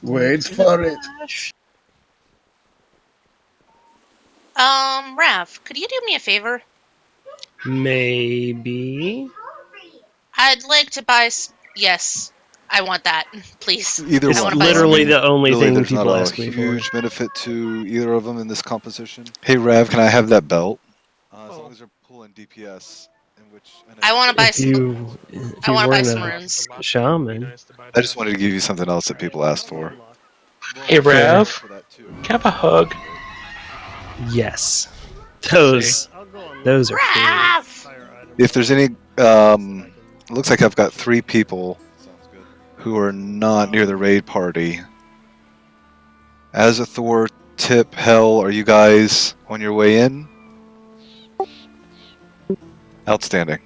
Wait for it. Rav, could you do me a favor? Maybe. I'd like to buy. Yes, I want that, please. Either It's I one. want to buy some literally I mean, the only really, thing there's not people a ask me for. huge benefit to either of them in this composition. Hey, Rav, can I have that belt? As long as they're pulling DPS, in which I want to buy If some. if I you want to buy weren't some a runes. shaman, I just wanted to give you something else that people asked for. Hey, Rav, For that too. can I have a hug? yes, those are free. Rav! If there's any, looks like I've got 3 people who are not near the raid party. Azathoth, Tip, Hell, are you guys on your way in? Outstanding.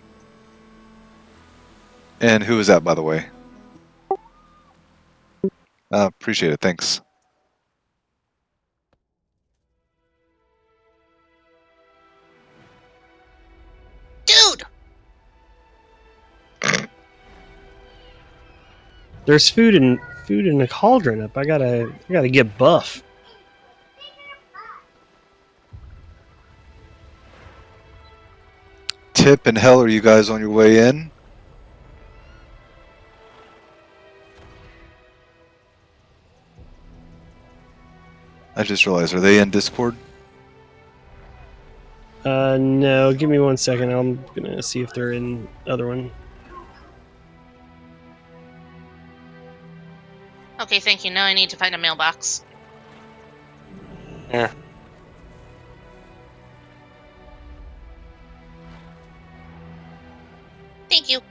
And who is that, by the way? Appreciate it, thanks. Dude! There's food in the cauldron up. I gotta get buff. Tip and Hell, are you guys on your way in? I just realized, are they in Discord? No, give me 1 second. I'm gonna see if they're in other one. Okay, thank you. Now I need to find a mailbox. Here. Thank you.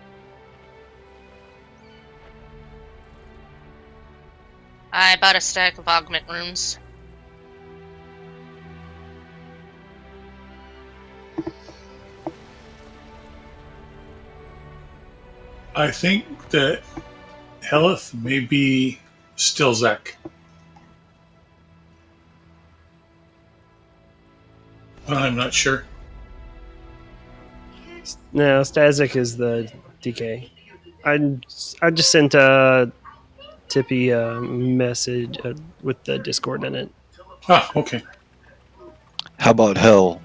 I bought a stack of augment runes. I think that Helith may be Stilzek. I'm not sure. No, Stazik is the DK. I just sent Tippy a message with the Discord in it. Ah, okay. How about Hell?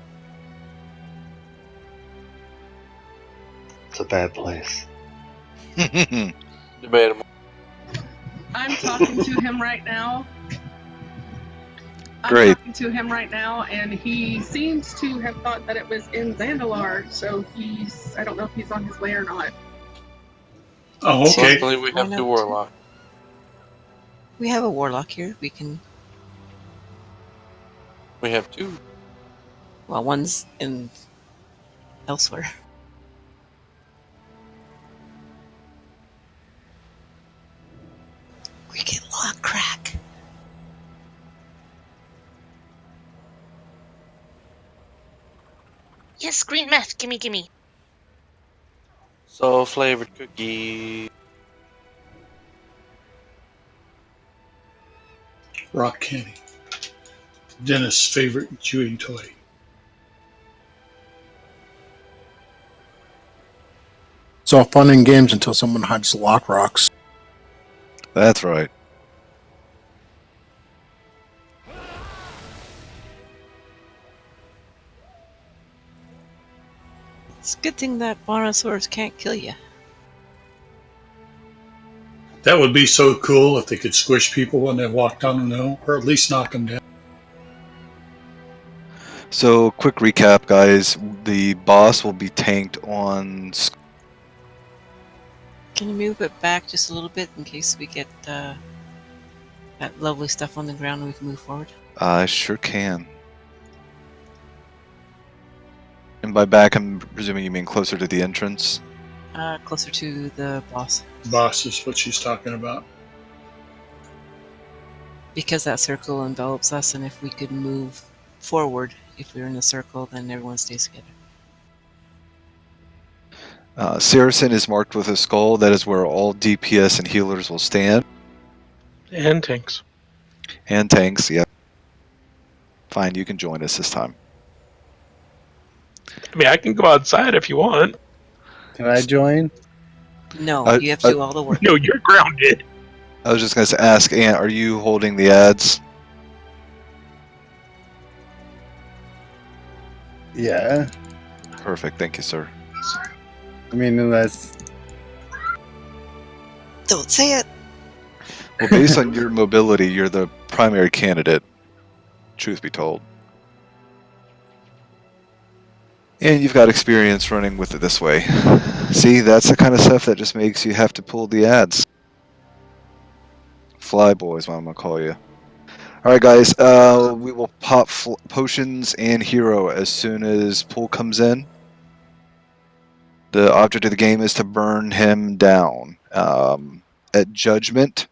It's a bad place. Debatable. I'm talking to him right now. Great. I'm talking to him right now, and he seems to have thought that it was in Zandalar, so I don't know if he's on his way or not. Oh, okay. Luckily, we have 2 warlock. We have a warlock here. We can. We have 2. Well, one's in elsewhere. We can lock crack. Yes, green meth. Gimme. So flavored cookie. Rock candy. Dennis' favorite chewing toy. It's all fun and games until someone hides lock rocks. That's right. It's a good thing that Brontosaurus can't kill you. That would be so cool if they could squish people when they walked on the hill, or at least knock them down. So, quick recap, guys. The boss will be tanked on. Can you move it back just a little bit in case we get that lovely stuff on the ground and we can move forward? I sure can. And by back, I'm presuming you mean closer to the entrance? Closer to the boss. Boss is what she's talking about. Because that circle envelops us, and if we could move forward, if we're in a circle, then everyone stays together. Saracen is marked with a skull. That is where all DPS and healers will stand. And tanks. And tanks, yeah. Fine, you can join us this time. I mean, I can go outside if you want. Can I join? No, you have to do all the work. No, you're grounded. I was just going to ask, Ant, are you holding the ads? Yeah. Perfect. Thank you, sir. I mean, unless. Don't say it. Well, based on your mobility, you're the primary candidate, truth be told. And you've got experience running with it this way. See, that's the kind of stuff that just makes you have to pull the ads. Fly boys, what I'm going to call you. Alright, guys, we will pop potions and hero as soon as Pool comes in. The object of the game is to burn him down. At Judgment,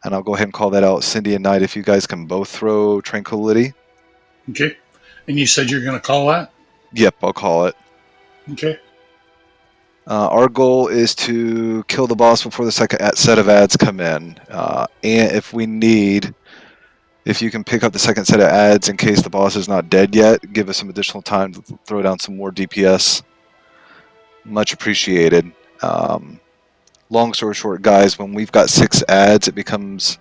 and I'll go ahead and call that out, Cindy and Knight, if you guys can both throw Tranquility. Okay. And you said you're going to call that? Yep, I'll call it. Okay. Our goal is to kill the boss before the second set of ads come in. And if we need, if you can pick up the second set of ads in case the boss is not dead yet, give us some additional time to throw down some more DPS. Much appreciated. Long story short, guys, when we've got 6 ads, it becomes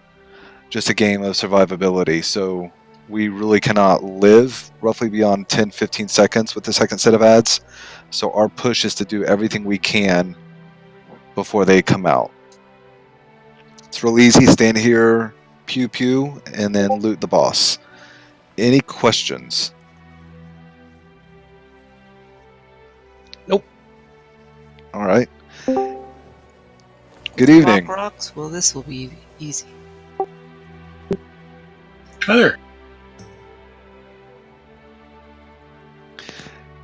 just a game of survivability. So we really cannot live roughly beyond 10-15 seconds with the second set of ads. So our push is to do everything we can before they come out. It's real easy. Stand here, pew pew, and then loot the boss. Any questions? Nope. All right. Good evening. Rock rocks? Well, this will be easy. Hi there.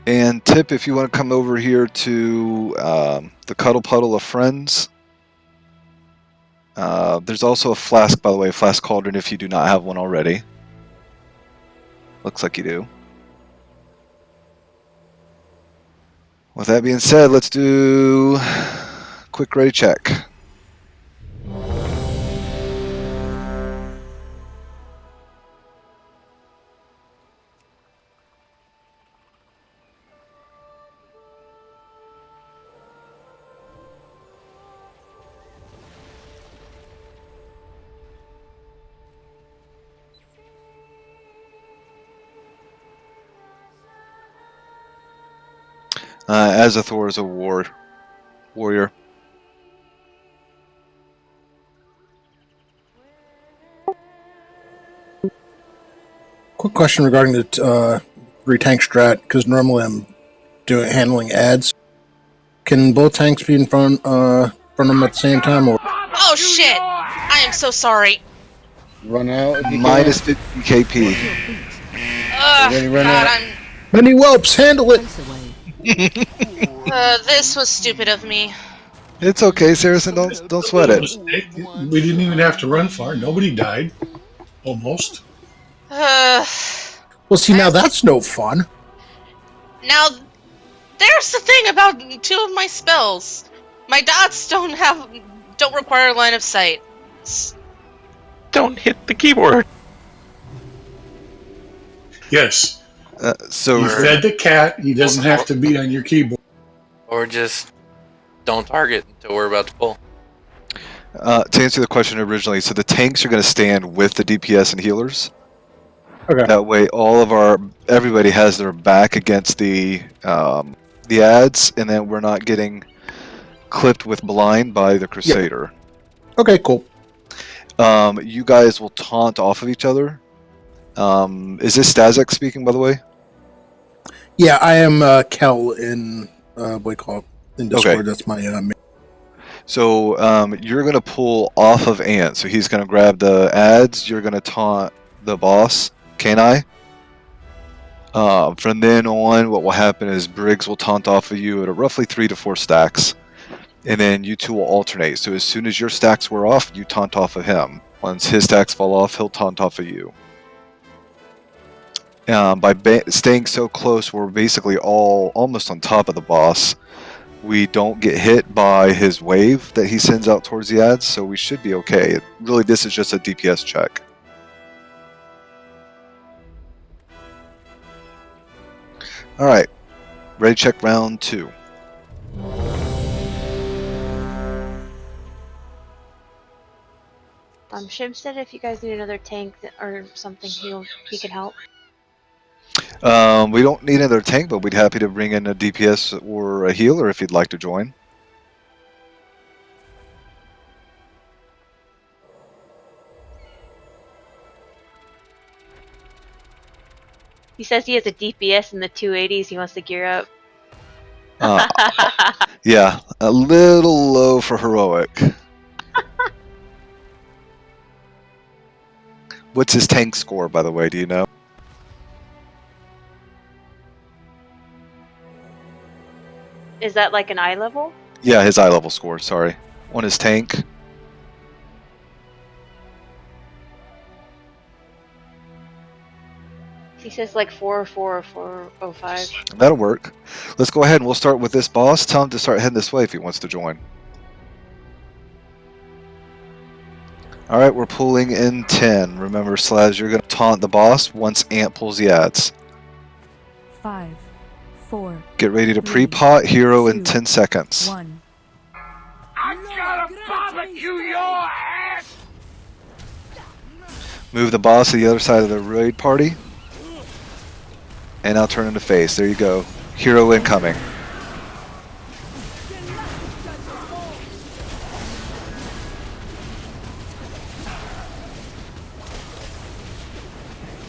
And Tip, if you want to come over here to the Cuddle Puddle of Friends. There's also a flask, by the way, flask cauldron if you do not have one already. Looks like you do. With that being said, let's do a quick ready check. Azathor is a warrior. Quick question regarding the 3 tank strat, because normally I'm handling ads. Can both tanks be in front of them at the same time, or Oh shit! I am so sorry. Run out if you Minus can. 50 KP. Ugh, Ready, run God, out. many whelps? Handle it. This was stupid of me. It's okay, Saracen. Don't sweat it. We didn't even have to run far. Nobody died. Almost. Uh, Well, see, now that's no fun. now, there's the thing about 2 of my spells. My dots don't require line of sight. Don't hit the keyboard. Yes. So You fed the cat. He doesn't have to be on your keyboard. Or just don't target until we're about to pull. to answer the question originally, so the tanks are going to stand with the DPS and healers. Okay. That way, everybody has their back against the ads, and then we're not getting clipped with blind by the Crusader. Okay, cool. You guys will taunt off of each other. Is this Stazek speaking, by the way? Yeah, I am Kel in what do you call it? In Discord. Okay. That's my So you're going to pull off of Ant. So he's going to grab the ads. You're going to taunt the boss. Can I? From then on, what will happen is Briggs will taunt off of you at a roughly 3 to 4 stacks. And then you two will alternate. So as soon as your stacks wear off, you taunt off of him. Once his stacks fall off, he'll taunt off of you. By staying so close, we're basically all almost on top of the boss. We don't get hit by his wave that he sends out towards the ads, so we should be okay. Really, this is just a DPS check. Alright, ready check round 2. Shim said if you guys need another tank or something, he can help. We don't need another tank, but we'd happy to bring in a DPS or a healer if you'd like to join. He says he has a DPS in the 280s. He wants to gear up. Yeah, a little low for heroic. What's his tank score, by the way? Do you know? Is that like an eye level? Yeah, his eye level score. Sorry, on his tank. He says like 404 or 405. That'll work. Let's go ahead and we'll start with this boss. Tell him to start heading this way if he wants to join. Alright, we're pulling in 10. Remember, Slaz, you're going to taunt the boss once Ant pulls the adds. 5, 4. Get ready to pre-pot hero in 2, 10 seconds. 1. I'm gonna barbecue your ass! Move the boss to the other side of the raid party. And I'll turn into face. There you go. Hero incoming.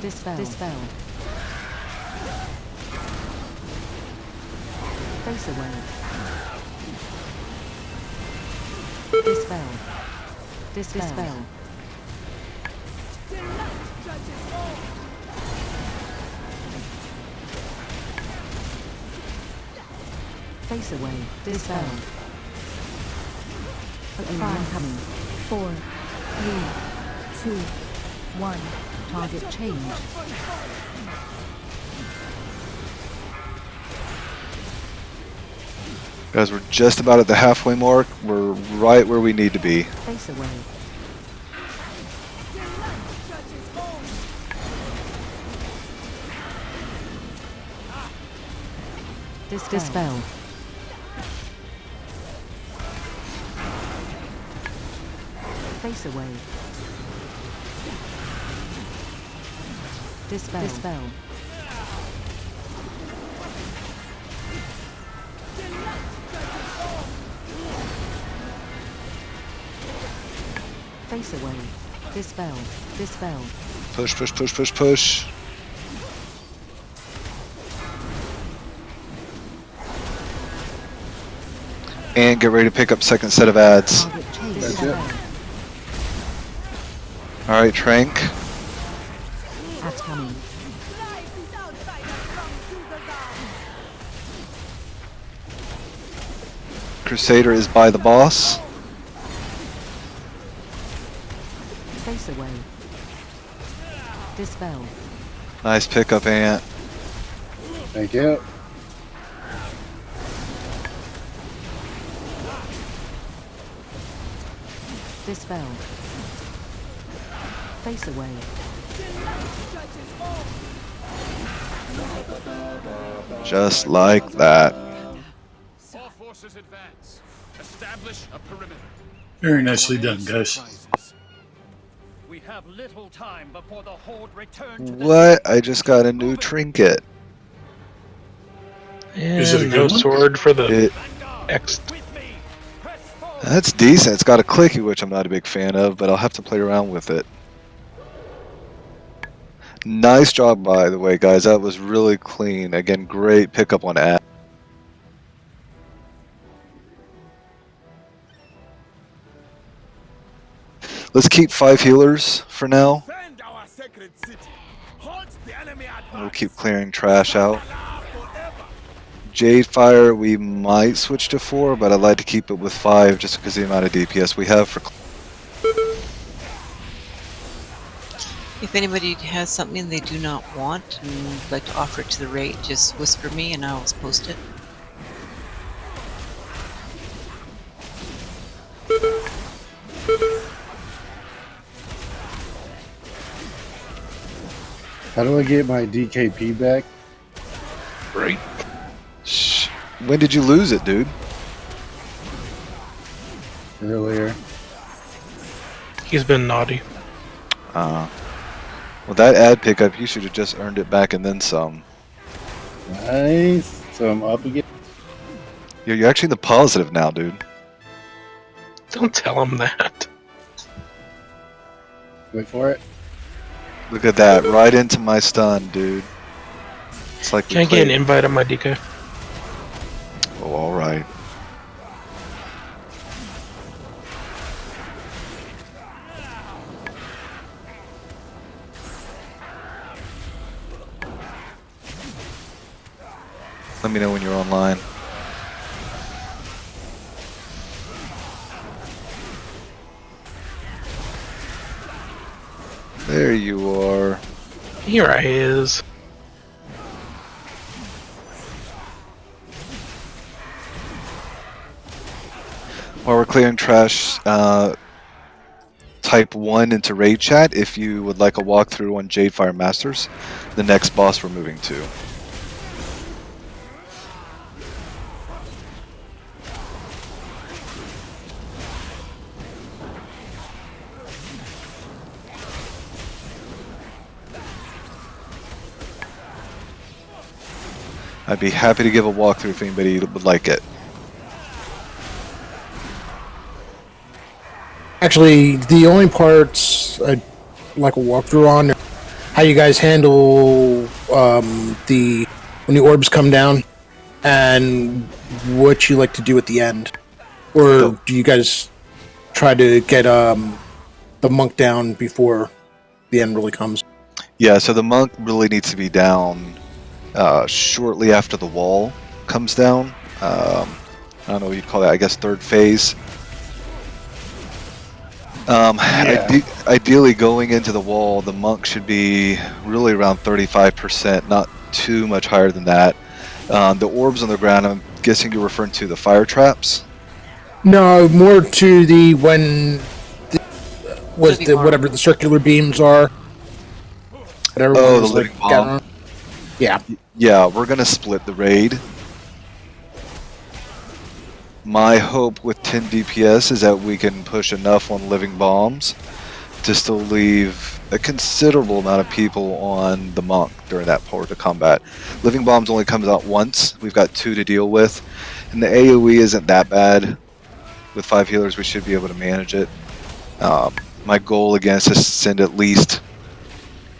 Dispel. Face away. Dispel. Face away. Dispel. Incoming. 4, 3, 2, 1. Target change. Guys, we're just about at the halfway mark. We're right where we need to be. Face away. Dispel. Face away. Dispel. Face away. Dispel. Push, push, push, push, push. And get ready to pick up second set of ads. That's it. Alright, Trank. Ads coming. Crusader is by the boss. Face away. Dispel. Nice pickup, Ant. Thank you. Dispel. Face away. Just like that. All forces advance. Establish a perimeter. Very nicely done, guys. We have little time before the horde return to the What? I just got a new trinket. Is it a And good no one? sword for the It, next. that's decent. It's got a clicky, which I'm not a big fan of, but I'll have to play around with it. Nice job, by the way, guys. That was really clean. Again, great pickup on ad. Let's keep 5 healers for now. We'll keep clearing trash out. Jade Fire, we might switch to 4, but I'd like to keep it with 5 just because of the amount of DPS we have for. If anybody has something they do not want and would like to offer it to the raid, just whisper me and I'll post it. How do I get my DKP back? Right. Shh. When did you lose it, dude? Earlier. He's been naughty. Well, that ad pickup, you should have just earned it back and then some. Nice. So I'm up again. You're actually in the positive now, dude. Don't tell him that. Wait for it. Look at that, right into my stun, dude. It's like we Can I get an played- invite on my DK? Oh, all right. Let me know when you're online. There you are. Here I is. While we're clearing trash, type 1 into raid chat if you would like a walkthrough on Jadefire Masters, the next boss we're moving to. I'd be happy to give a walkthrough if anybody would like it. Actually, the only parts I'd like a walkthrough on are how you guys handle the when the orbs come down, and what you like to do at the end, or do you guys try to get the monk down before the end really comes? Yeah, so the monk really needs to be down shortly after the wall comes down. I don't know what you'd call that, I guess third phase. Ideally, going into the wall, the monk should be really around 35%, not too much higher than that. The orbs on the ground, I'm guessing you're referring to the fire traps? No, more to the when whatever the circular beams are. Oh, the living bomb. Yeah. Yeah, we're gonna split the raid. My hope with 10 DPS is that we can push enough on living bombs to still leave a considerable amount of people on the monk during that part of combat. Living bombs only comes out once. We've got 2 to deal with, and the AoE isn't that bad. With 5 healers, we should be able to manage it. My goal again is to send at least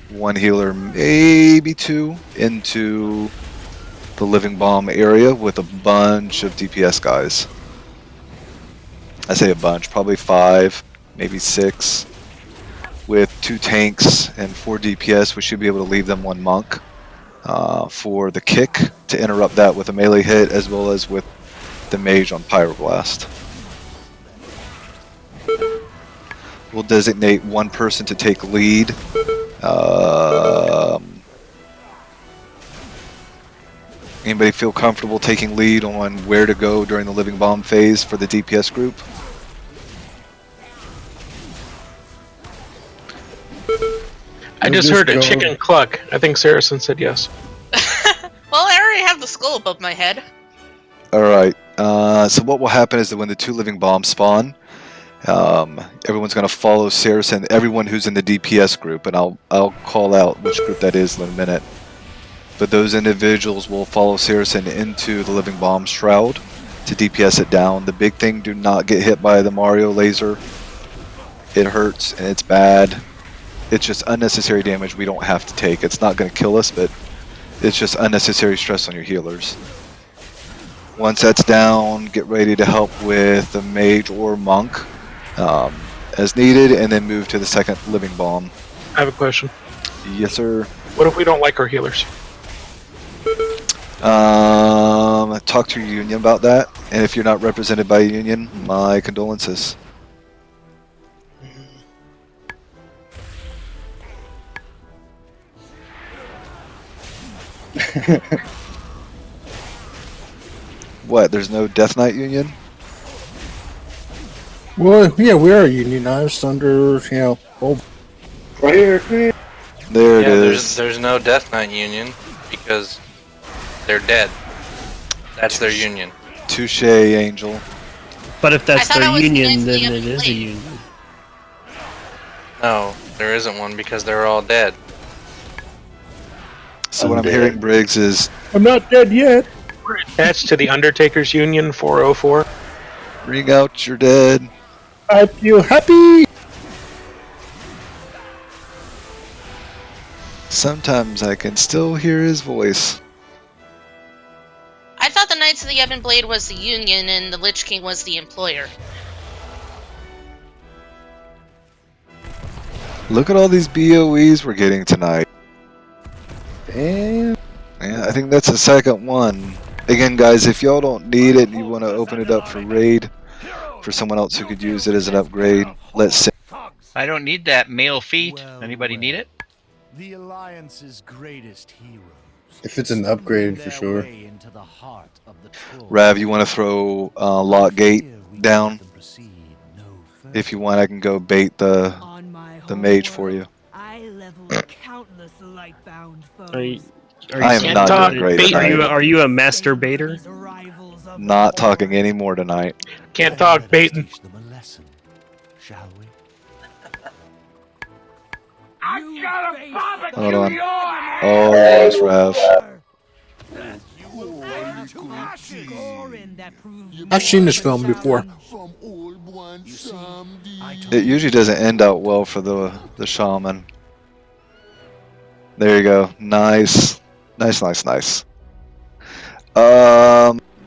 1 healer, maybe 2, into the living bomb area with a bunch of DPS guys. I say a bunch, probably 5, maybe 6. With 2 tanks and 4 DPS, we should be able to leave them 1 monk for the kick to interrupt that with a melee hit, as well as with the mage on Pyroblast. We'll designate 1 person to take lead. Anybody feel comfortable taking lead on where to go during the living bomb phase for the DPS group? I just heard a chicken cluck. I think Saracen said yes. Well, I already have the skull above my head. Alright, so what will happen is that when the 2 living bombs spawn, everyone's going to follow Saracen, everyone who's in the DPS group, and I'll call out which group that is in a minute. But those individuals will follow Saracen into the living bomb shroud to DPS it down. The big thing, do not get hit by the Mario laser. It hurts and it's bad. It's just unnecessary damage we don't have to take. It's not going to kill us, but it's just unnecessary stress on your healers. Once that's down, get ready to help with the mage or monk as needed, and then move to the second living bomb. I have a question. Yes, sir. What if we don't like our healers? Talk to your union about that, and if you're not represented by a union, my condolences. What, there's no Death Knight union? Well, yeah, we are unionized under, right here. There it Yeah, is. there's no Death Knight union because they're dead. That's their union. Touche, Angel. But if that's I thought their I was union, nicely then up it is a late. union. No, there isn't one because they're all dead. So what I'm hearing, Briggs, is I'm not dead yet. We're attached to the Undertakers Union 404. ring out your dead. I feel happy. Sometimes I can still hear his voice. I thought the Knights of the Ebon Blade was the union and the Lich King was the employer. Look at all these BOEs we're getting tonight. Damn. Yeah, I think that's the second one. Again, guys, if y'all don't need it and you want to open it up for raid for someone else who could use it as an upgrade, let's say. I don't need that male feet. Anybody need it? The Alliance's greatest heroes. If it's an upgrade, for sure. Into the heart of the Rav, you want to throw Lock Gate down? If you want, I can go bait the mage for you. Are you, I am not doing great tonight. Are you a master baiter? Not talking any more tonight. Can't talk baiting. Shall we? Hold on. Oh, nice, Rav. I've seen this film before. It usually doesn't end out well for the shaman. There you go. Nice. Nice.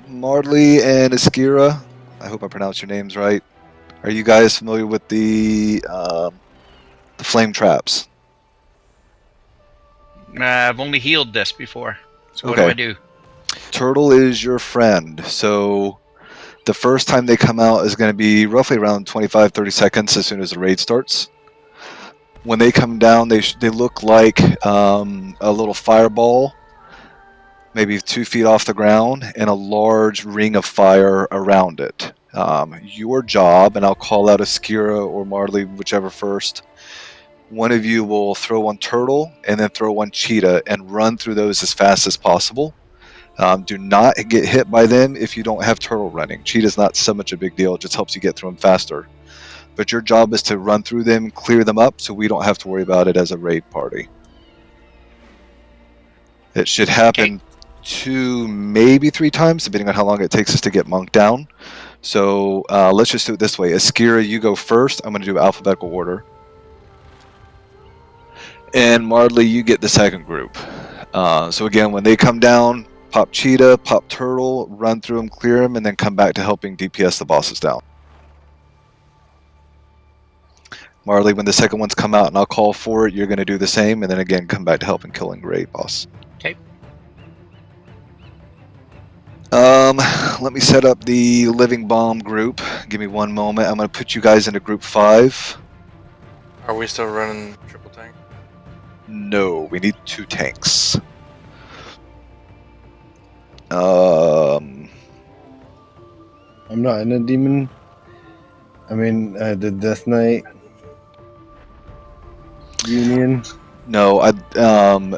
Mardley and Iskira, I hope I pronounced your names right. Are you guys familiar with the flame traps? I've only healed this before. So Okay. what do I do? Turtle is your friend. So the first time they come out is going to be roughly around 25-30 seconds as soon as the raid starts. When they come down, they look like a little fireball, maybe 2 feet off the ground, and a large ring of fire around it. Your job, and I'll call out Iskira or Marley, whichever first. One of you will throw one turtle and then throw one cheetah and run through those as fast as possible. Do not get hit by them if you don't have turtle running. Cheetah's not so much a big deal, it just helps you get through them faster. But your job is to run through them, clear them up, so we don't have to worry about it as a raid party. It should happen 2, maybe 3 times, depending on how long it takes us to get Monk down. So let's just do it this way. Iskira, you go first. I'm going to do alphabetical order. And Mardley, you get the second group. So again, when they come down, pop cheetah, pop turtle, run through them, clear them, and then come back to helping DPS the bosses down. Marley, when the second ones come out and I'll call for it, you're going to do the same, and then again come back to helping killing raid boss. Okay. Let me set up the living bomb group. Give me one moment. I'm going to put you guys into group 5. Are we still running triple tank? No, we need 2 tanks. I'm not in a demon. I mean, the Death Knight Union. No,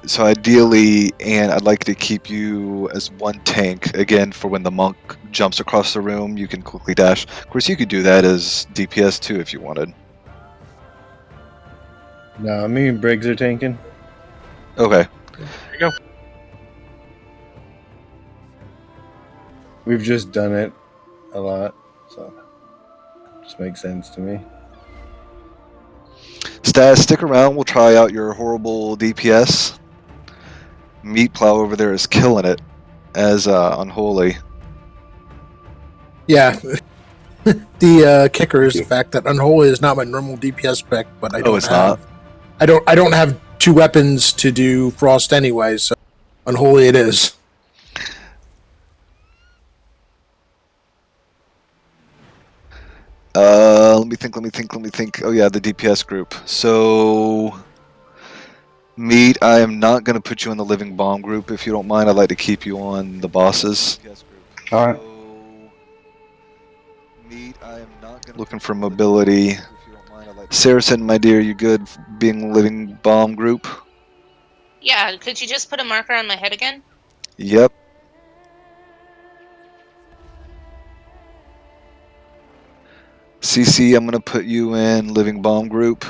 so ideally, and I'd like to keep you as one tank again for when the monk jumps across the room. You can quickly dash. Of course, you could do that as DPS too if you wanted. No, me and Briggs are tanking. Okay. There you go. We've just done it a lot, so it just makes sense to me. Stas, stick around. We'll try out your horrible DPS. Meat Plow over there is killing it as Unholy. Yeah. The kicker is the fact that Unholy is not my normal DPS spec, but I don't have. I don't have 2 weapons to do Frost anyway, so Unholy it is. Let me think. Oh yeah, the DPS group. So, Meat, I am not going to put you in the living bomb group if you don't mind. I'd like to keep you on the bosses. All right. Meat, I am not going to looking for mobility. Saracen, my dear, you good being living bomb group? Yeah, could you just put a marker on my head again? Yep. CC, I'm going to put you in living bomb group.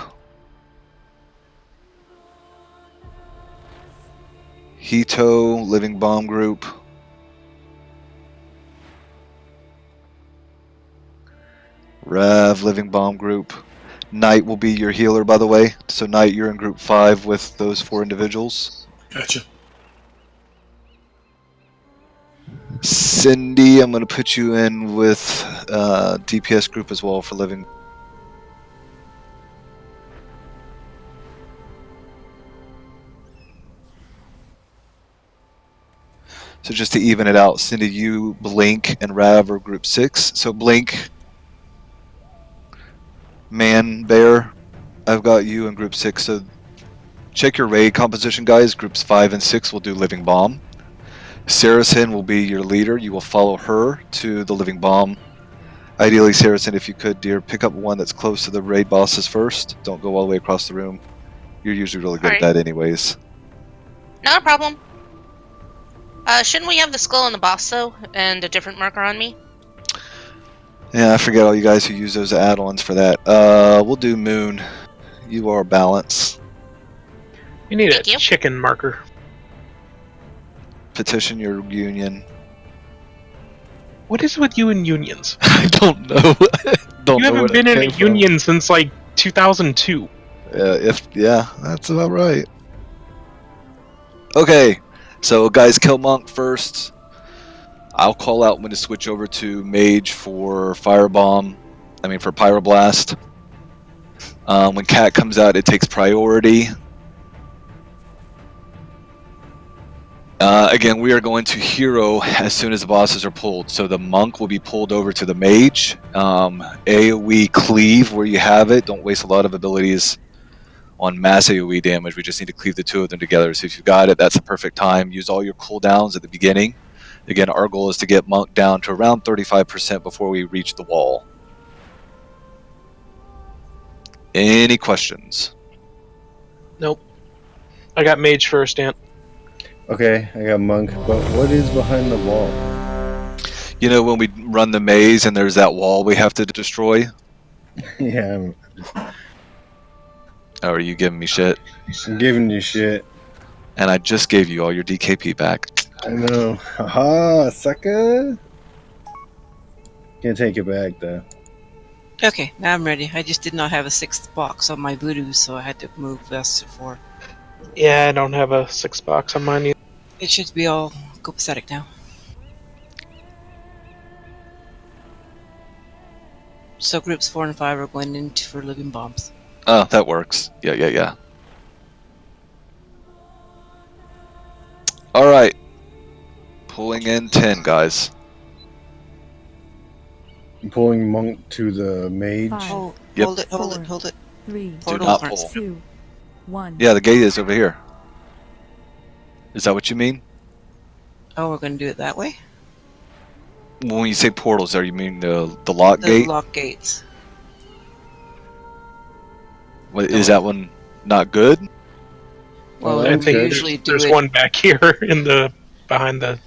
Hito, Living Bomb Group. Rev, Living Bomb Group. Knight will be your healer, by the way. So Knight, you're in Group 5 with those 4 individuals. Gotcha. Cindy, I'm going to put you in with DPS group as well for Living. So just to even it out, Cindy, you, Blink, and Rav are Group 6. So Blink, Man, Bear, I've got you in Group 6. So check your raid composition, guys. Groups 5 and 6 will do Living Bomb. Saracen will be your leader. You will follow her to the Living Bomb. Ideally, Saracen, if you could, dear, pick up one that's close to the raid bosses first. Don't go all the way across the room. You're usually really good at that anyways. Not a problem. Shouldn't we have the skull on the boss, though, and a different marker on me? Yeah, I forget all you guys who use those add-ons for that. We'll do Moon. You are Balance. You need a chicken marker. Petition your union. What is with you and unions? I don't know. You haven't been in a union since like 2002. Yeah, that's about right. Okay, so guys, kill Monk first. I'll call out when to switch over to Mage for Pyroblast. When Cat comes out, it takes priority. Again, we are going to hero as soon as the bosses are pulled. So the Monk will be pulled over to the Mage. AoE cleave where you have it. Don't waste a lot of abilities on mass AoE damage. We just need to cleave the two of them together. So if you've got it, that's the perfect time. Use all your cooldowns at the beginning. Again, our goal is to get Monk down to around 35% before we reach the wall. Any questions? Nope. I got Mage first, Ant. Okay, I got Monk, but what is behind the wall? You know when we run the maze and there's that wall we have to destroy? Yeah. Oh, are you giving me shit? I'm giving you shit. And I just gave you all your DKP back. I know. Haha, sucker! Can't take it back, though. Okay, now I'm ready. I just did not have a 6th box on my voodoo, so I had to move this to 4. Yeah, I don't have a 6 box on mine either. It should be all copacetic now. So groups 4 and 5 are going into for Living Bombs. Oh, that works. Yeah. Alright. Pulling in 10, guys. I'm pulling Monk to the Mage. Hold it. 3, Do not pull. 2, 1. Yeah, the gate is over here. Is that what you mean? Oh, we're going to do it that way? When you say portals there, you mean the lock gate? The lock gates. What, is that one not good? Well, I think usually there's one back here in the behind the.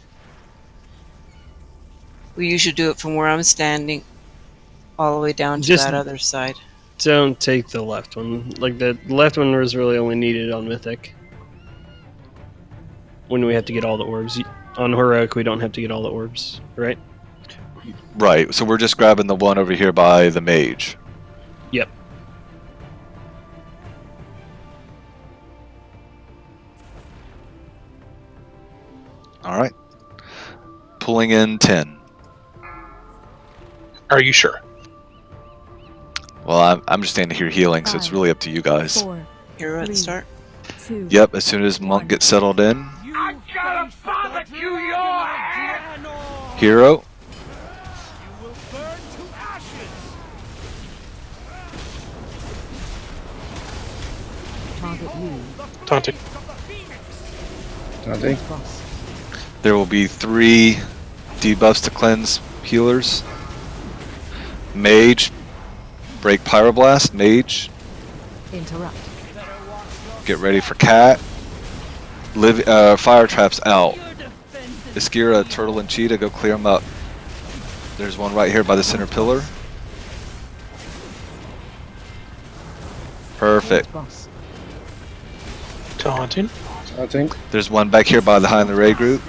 We usually do it from where I'm standing, all the way down to Just that other side. Don't take the left one. Like the left one was really only needed on Mythic. When we have to get all the orbs. On Heroic, we don't have to get all the orbs, right? Right, so we're just grabbing the one over here by the Mage. Yep. Alright. Pulling in 10. Are you sure? Well, I'm just standing here healing, so it's really up to you guys. 4, Hero at the start? 2. Yep, as soon as Monk gets settled in. I'm gonna barbecue your head! Hero. You will burn to ashes! Target you. Taunting. Taunting? Boss. There will be 3 debuffs to cleanse healers. Mage. Break Pyroblast. Mage. Interrupt. Get ready for Cat. Fire traps out. Iskira, Turtle, and Cheetah, go clear them up. There's one right here by the center pillar. Perfect. Taunting. I think. There's one back here behind the raid group.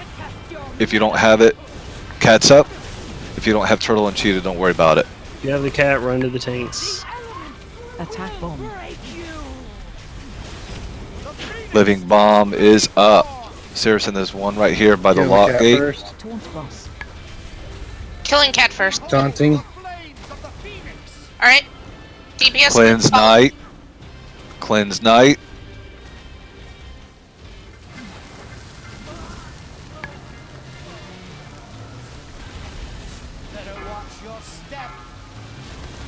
If you don't have it, cat's up. If you don't have turtle and cheetah, don't worry about it. If you have the cat, run to the tanks. Attack bomb. Living bomb is up. Saracen, there's one right here by the lock gate. First. Taunt boss. Killing cat first. Taunting. Alright. DPS. Cleanse Knight. Cleanse Knight.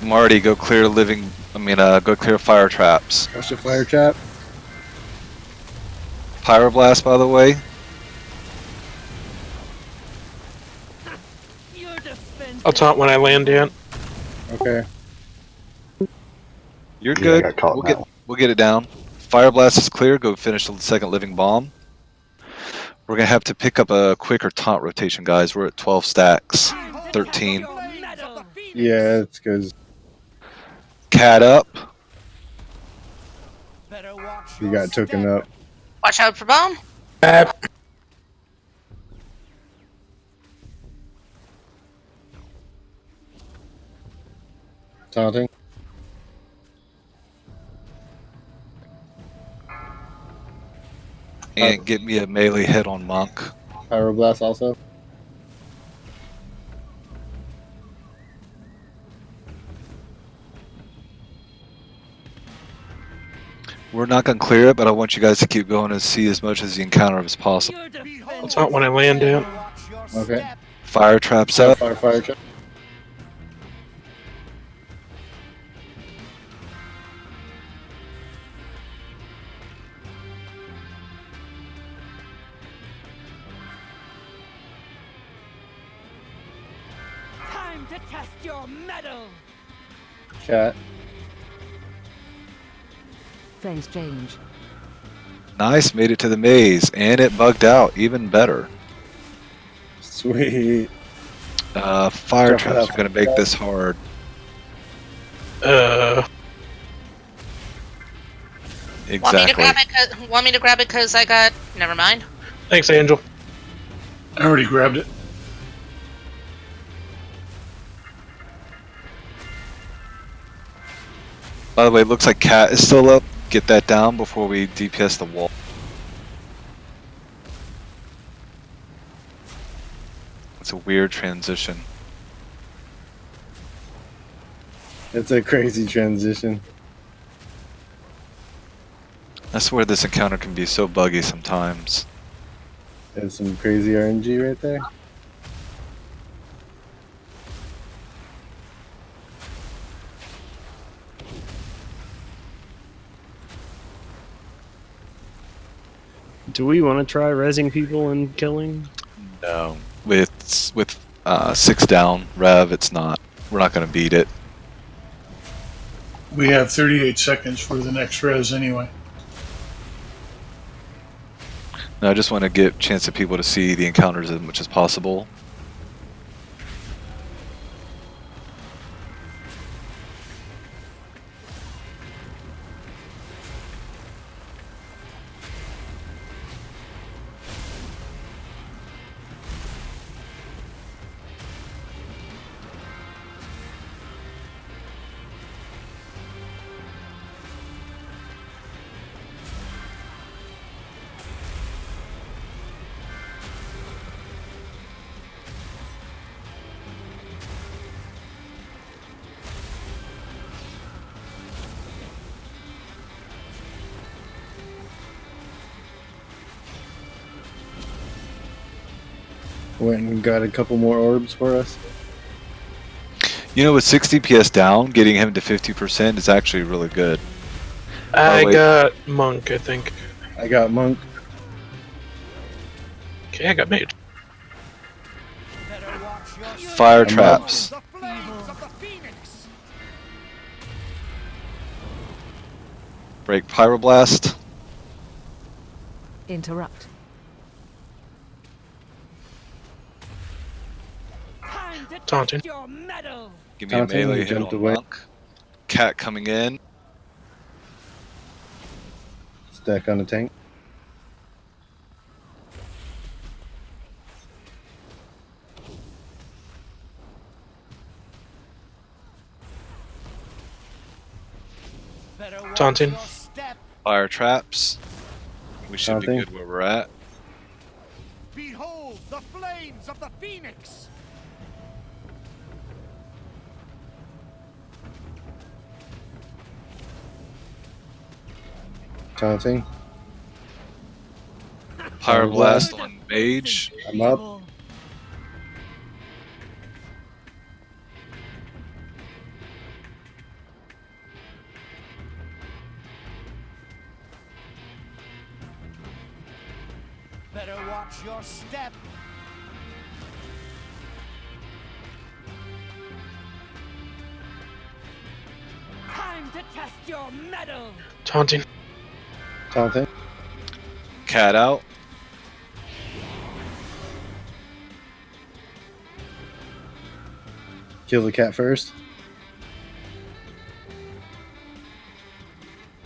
Marty, go clear go clear fire traps. What's your fire trap? Pyroblast, by the way. I'll taunt when I land in. Okay. You're good. We'll get it down. Fire blast is clear. Go finish the second living bomb. We're gonna have to pick up a quicker taunt rotation, guys. We're at 12 stacks. 13. Yeah, it's because Cat up. you got taken up. Watch out for bomb. Taunting. And get me a melee hit on Monk. Pyroblast also. We're not gonna clear it, but I want you guys to keep going and see as much as the encounter as possible. I'll taunt when I land in. Okay. Fire traps up. Fire trap. Time to test your metal. Chat. Phase change. Nice, made it to the maze, and it bugged out. Even better. Sweet. Fire traps are gonna make this hard. Exactly. Want me to grab it because I got... Never mind. Thanks, Angel. I already grabbed it. By the way, it looks like Cat is still up. Get that down before we DPS the wall. It's a weird transition. It's a crazy transition. I swear this encounter can be so buggy sometimes. There's some crazy RNG right there. Do we want to try rezzing people and killing? No. With 6 down Rev, it's not. We're not going to beat it. We have 38 seconds for the next res anyway. No, I just want to give a chance to people to see the encounters as much as possible. Went and got a couple more orbs for us. You know, with 6 DPS down, getting him to 50% is actually really good. I got Monk, I think. I got Monk. Okay, I got Mage. Fire traps. Break Pyroblast. Interrupt. Taunting. Give me a melee hit jumped on away. Monk. Cat coming in. Stack on the tank. Taunting. Fire traps. We should be Taunting. good where we're at. Behold the flames of the phoenix. Taunting. Pyroblast on mage. I'm up. Better watch your step. Time to test your mettle. Taunting. Taunting. Cat out. Kill the cat first.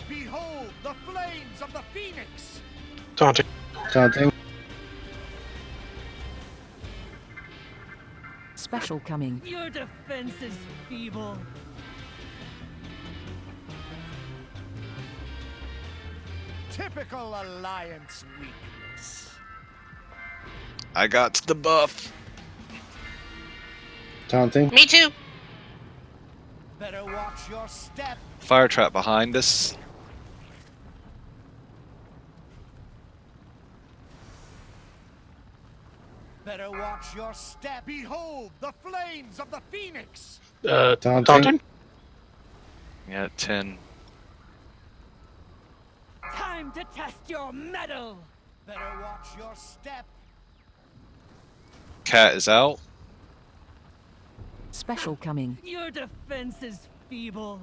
Behold the flames of the phoenix. Taunting. Taunting. Special coming. Your defense is feeble. Typical alliance weakness. I got the buff. Taunting. Me too. Better watch your step. Fire trap behind us. Better watch your step. Behold the flames of the phoenix. Taunting. Yeah, 10. Time to test your mettle. Better watch your step. Cat is out. Special coming. Your defense is feeble.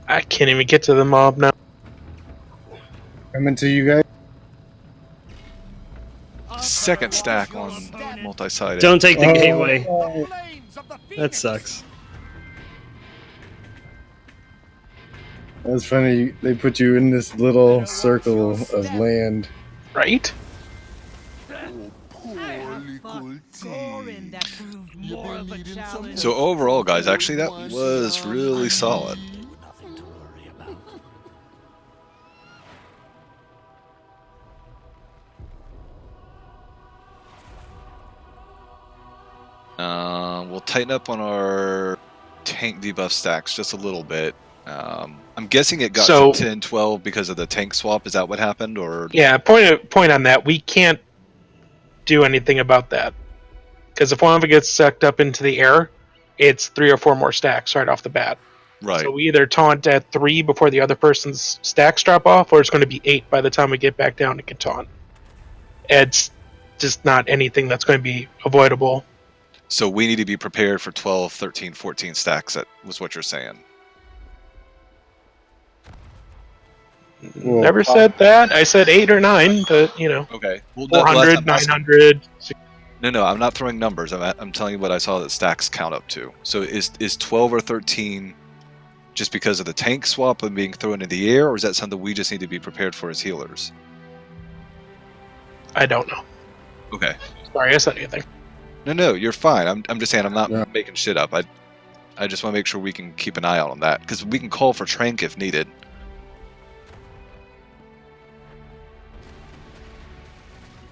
I can't even get to the mob now. Coming to you guys. Second stack on multi-sided. Don't take the gateway. Oh. That sucks. That's funny. They put you in this little circle of land. Right? So overall, guys, actually that was really solid. We'll tighten up on our tank debuff stacks just a little bit. I'm guessing it got to 10, 12 because of the tank swap. Is that what happened, or? Yeah. Point on that. We can't do anything about that because if one of it gets sucked up into the air, it's 3 or 4 more stacks right off the bat. Right. So we either taunt at 3 before the other person's stacks drop off, or it's going to be 8 by the time we get back down and can taunt. It's just not anything that's going to be avoidable. So we need to be prepared for 12, 13, 14 stacks. That was what you're saying. Well, Never said that. I said 8 or 9, but you know. Okay. Well, 400, 900. No, I'm not throwing numbers. I'm telling you what I saw that stacks count up to. So is 12 or 13 just because of the tank swap and being thrown into the air, or is that something we just need to be prepared for as healers? I don't know. Okay. Sorry, I said anything. No, you're fine. I'm just saying I'm not making shit up. I just want to make sure we can keep an eye out on that because we can call for trank if needed.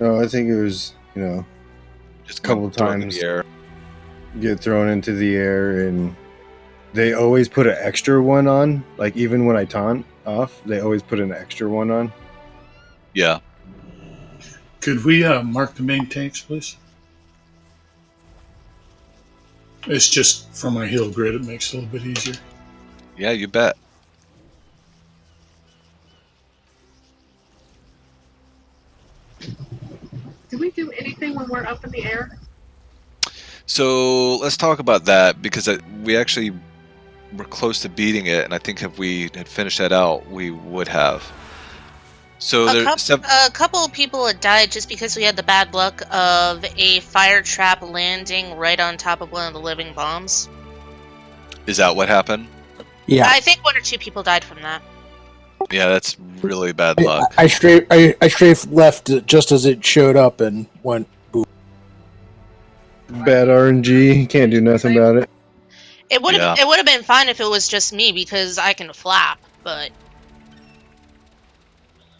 No, I think it was, just a couple thrown in times the air. get thrown into the air, and they always put an extra one on. Like even when I taunt off, they always put an extra one on. Yeah. Could we mark the main tanks, please? It's just for my heal grid. It makes it a little bit easier. Yeah, you bet. Do we do anything when we're up in the air? So let's talk about that because we actually were close to beating it, and I think if we had finished that out, we would have. So a couple of people had died just because we had the bad luck of a fire trap landing right on top of one of the living bombs. Is that what happened? Yeah. I think 1 or 2 people died from that. Yeah, that's really bad luck. I strafed left just as it showed up and went boom. Bad RNG. Can't do nothing about it. It would have Yeah. it would have been fine if it was just me because I can flap, but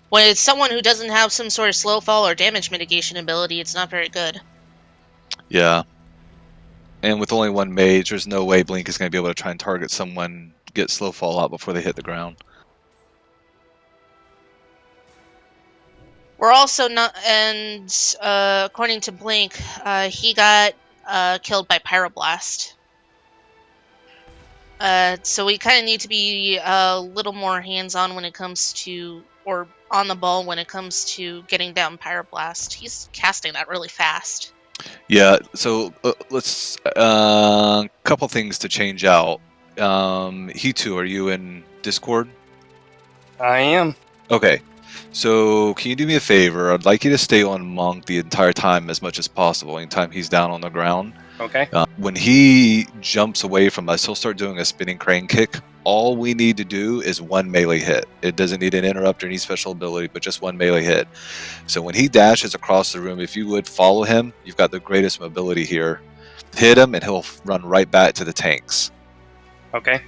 when it's someone who doesn't have some sort of slow fall or damage mitigation ability, it's not very good. Yeah. And with only one mage, there's no way Blink is going to be able to try and target someone, get slow fall out before they hit the ground. We're also not, and according to Blink, he got killed by Pyroblast. So we kind of need to be a little more hands-on when it comes to, or on the ball when it comes to getting down Pyroblast. He's casting that really fast. Yeah, so let's couple things to change out. Hitu, are you in Discord? I am. Okay. So can you do me a favor? I'd like you to stay on Monk the entire time as much as possible, anytime he's down on the ground. Okay. When he jumps away from us, he'll start doing a spinning crane kick. All we need to do is one melee hit. It doesn't need an interrupt or any special ability, but just one melee hit. So when he dashes across the room, if you would follow him, you've got the greatest mobility here. Hit him and he'll run right back to the tanks. Okay.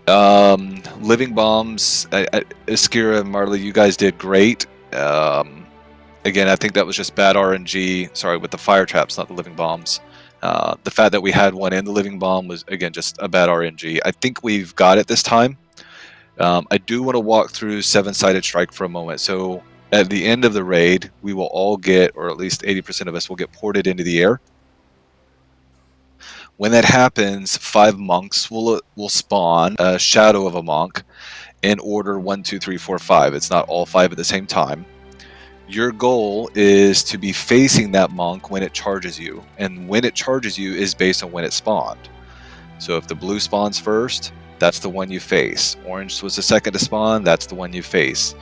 Living bombs, Iskira and Marley, you guys did great. Again, I think that was just bad RNG. Sorry, with the fire traps, not the living bombs. The fact that we had one in the living bomb was, again, just a bad RNG. I think we've got it this time. I do want to walk through seven-sided strike for a moment. So at the end of the raid, we will all get, or at least 80% of us will get ported into the air. When that happens, 5 monks will spawn, a shadow of a monk, in order 1, 2, 3, 4, 5. It's not all 5 at the same time. Your goal is to be facing that monk when it charges you, and when it charges you is based on when it spawned. So if the blue spawns first, that's the one you face. Orange was the second to spawn, that's the one you face.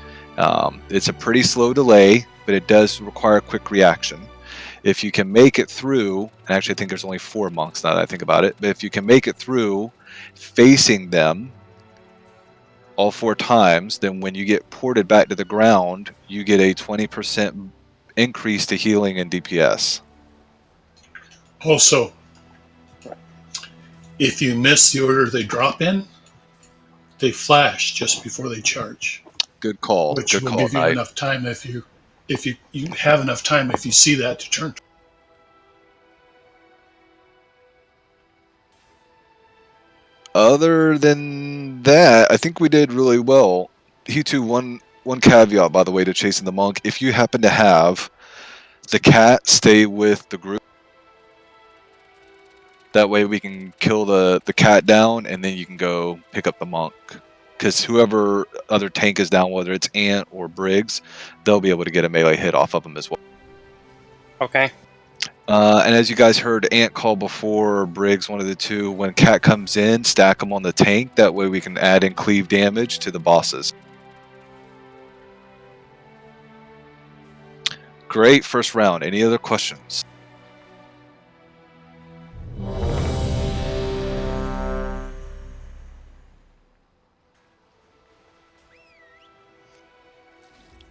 It's a pretty slow delay, but it does require a quick reaction. If you can make it through, and actually I think there's only 4 monks now that I think about it, but if you can make it through facing them all 4 times, then when you get ported back to the ground, you get a 20% increase to healing and DPS. Also, if you miss the order they drop in, they flash just before they charge. Good call. Which Good will call, give you Knight. enough time if you have enough time if you see that to turn. Other than that, I think we did really well. Hitu, one caveat, by the way, to chasing the monk. If you happen to have the cat stay with the group, that way we can kill the cat down, and then you can go pick up the monk. Because whoever other tank is down, whether it's Ant or Briggs, they'll be able to get a melee hit off of them as well. Okay. And as you guys heard Ant call before, or Briggs, one of the two, when Cat comes in, stack them on the tank. That way we can add in cleave damage to the bosses. Great first round. Any other questions?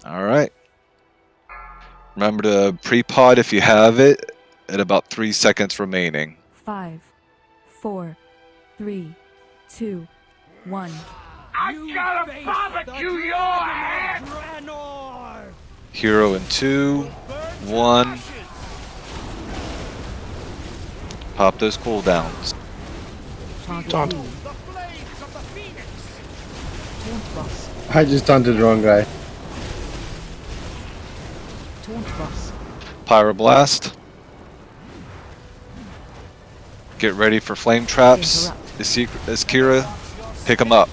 All right. Remember to pre-pod if you have it at about 3 seconds remaining. 5, 4, 3, 2, 1. I'm gonna barbecue your head! Hero in 2, 1. Pop those cooldowns. Taunt. I just taunted the wrong guy. Taunt boss. Pyroblast. Get ready for flame traps. Iskira, pick them up.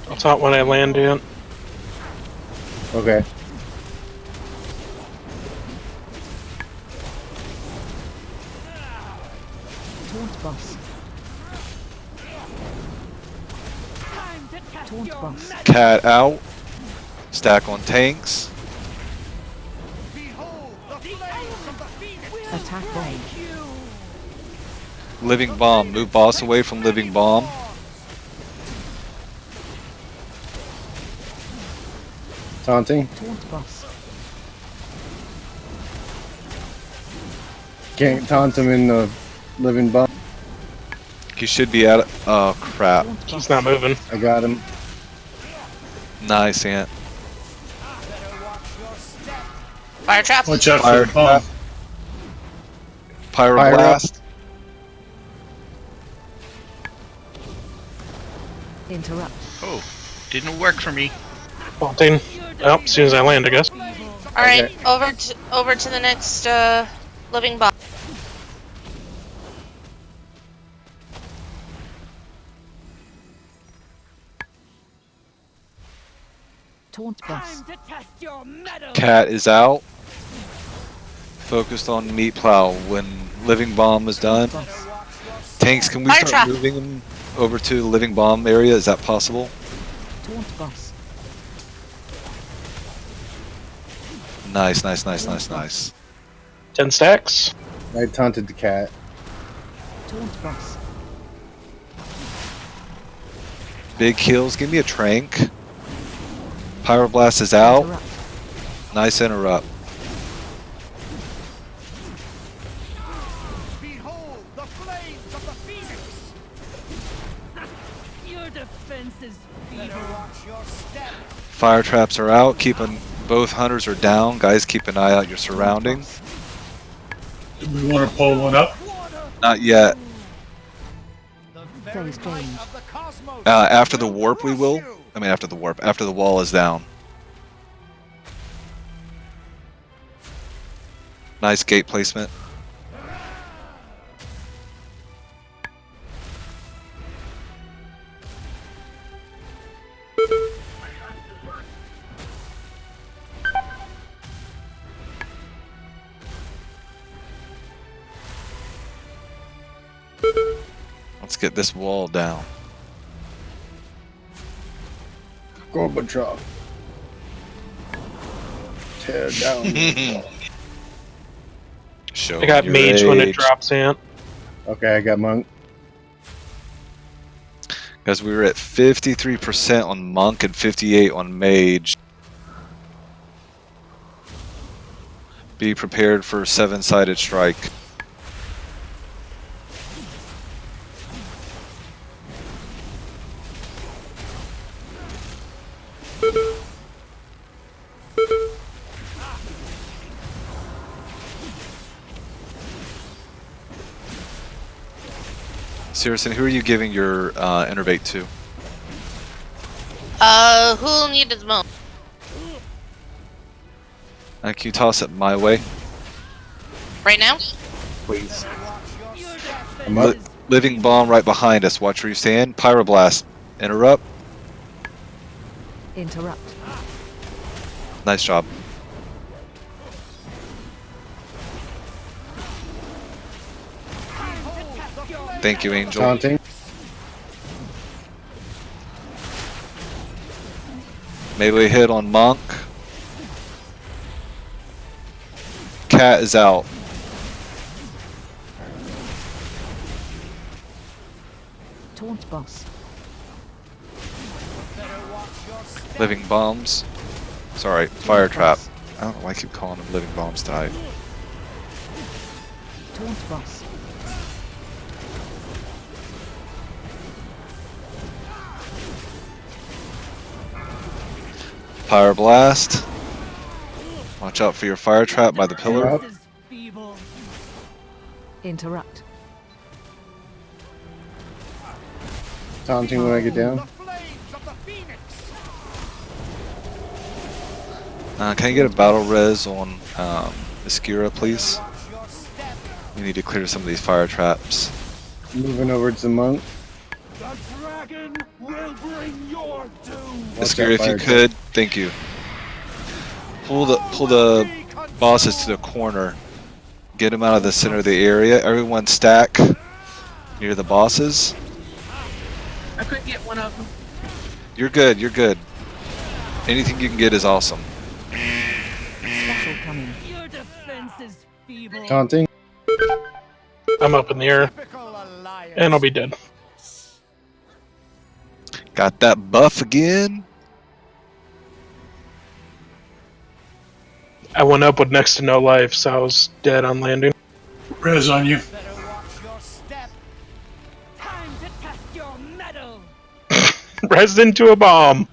I'll taunt when I land in. Okay. Taunt boss. Taunt boss. Cat out. Stack on tanks. Attack bomb. Living bomb. Move boss away from living bomb. Taunting. Taunt boss. Can't taunt him in the living bomb. He should be at. Oh crap! He's not moving. I got him. Nice, Ant. Fire trap. Watch out Fire for the bomb. Pyroblast. Interrupt. Oh, didn't work for me. Vaulting. Oh, as soon as I land, I guess. All right, over to the next living bomb. Taunt boss. Time to test your mettle. Cat is out. Focused on meat plow. When living bomb is done. Tanks, can we Fire start trap. moving them over to the living bomb area? Is that possible? Taunt boss. Nice, nice, nice, nice, nice. 10 stacks. I taunted the cat. Taunt boss. Big kills. Give me a trank. Pyroblast is out. Interrupt. Nice interrupt. Behold the flames of the phoenix. Your defense is feeble. Watch your step. Fire traps are out. Keeping both hunters are down. Guys, keep an eye out your surroundings. Do we want to pull one up? Not yet. Phase change. After the warp, we will. I mean, after the warp. After the wall is down. Nice gate placement. Let's get this wall down. Gorbachev. Tear down this wall. Show I got your mage when it age. drops, Ant. Okay, I got monk. Guys, we were at 53% on monk and 58 on mage. Be prepared for 7-sided strike. Saracen, who are you giving your innervate to? Who needed the most? Can you toss it my way, Right now? please? I'm up. Living bomb right behind us. Watch where you stand. Pyroblast. Interrupt. Interrupt. Nice job. Thank you, Angel. Taunting. Melee hit on Monk. Cat is out. Taunt boss. Living bombs. Sorry, fire trap. I don't know why I keep calling them living bombs tonight. Taunt boss. Pyroblast. Watch out for your fire trap by the pillar. Interrupt. Taunting when I get down. Can I get a battle res on Iskira, please? We need to clear some of these fire traps. Moving over to the monk. The dragon will bring your doom. Iskira, if you could, thank you. Pull the bosses to the corner. Get them out of the center of the area. Everyone stack near the bosses. I couldn't get one of them. You're good, you're good. Anything you can get is awesome. Special coming. Your defense is feeble. Taunting. I'm up in the air, and I'll be dead. Got that buff again. I went up with next to no life, so I was dead on landing. Res on you. Better watch your step. Time to test your metal. Res into a bomb.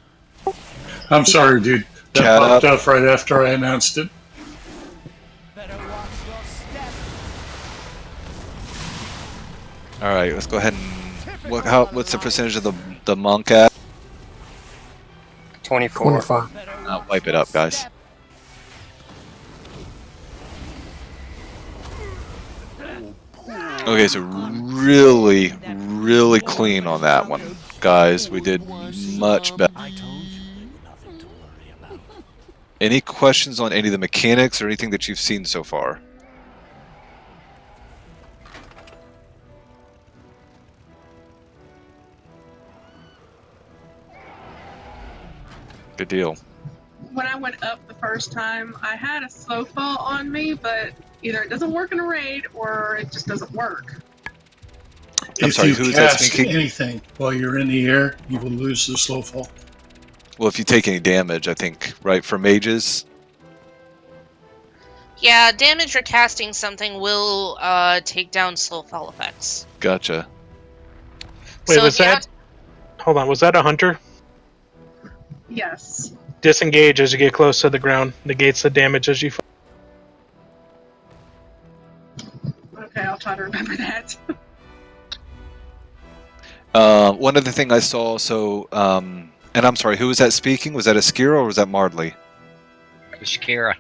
I'm sorry, dude. That Cat popped up. off right after I announced it. Better watch your step. All right, let's go ahead and what's the percentage of the monk at? 24. 25. Wipe it up, guys. Okay, so really, really clean on that one, guys. We did much better. Any questions on any of the mechanics or anything that you've seen so far? Good deal. When I went up the first time, I had a slow fall on me, but either it doesn't work in a raid or it just doesn't work. I'm If sorry, you who is that cast speaking? anything while you're in the air, you will lose the slow fall. Well, if you take any damage, I think, right, for mages? Yeah, damage or casting something will take down slow fall effects. Gotcha. Wait, So was if you have that? Hold on, was that a hunter? Yes. Disengage as you get close to the ground. Negates the damage as you fall. Okay, I'll try to remember that. One other thing I saw, so, and I'm sorry, who was that speaking? Was that Askira or was that Mardley? Shakira.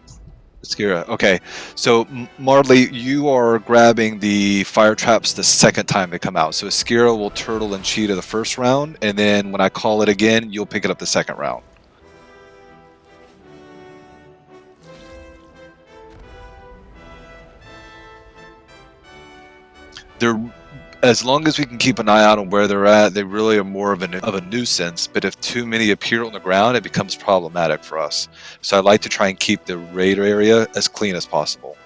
Askira, okay. So, Mardley, you are grabbing the fire traps the second time they come out. So, Askira will turtle and cheetah the first round, and then when I call it again, you'll pick it up the second round. They're, as long as we can keep an eye out on where they're at, they really are more of a nuisance. But if too many appear on the ground, it becomes problematic for us. So I'd like to try and keep the raid area as clean as possible.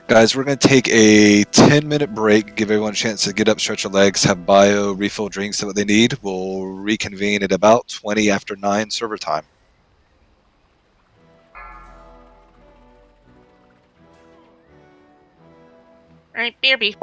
Guys, we're going to take a 10-minute break, give everyone a chance to get up, stretch their legs, have bio, refill drinks, what they need. We'll reconvene at about 20 after 9 server time. All right, BRB.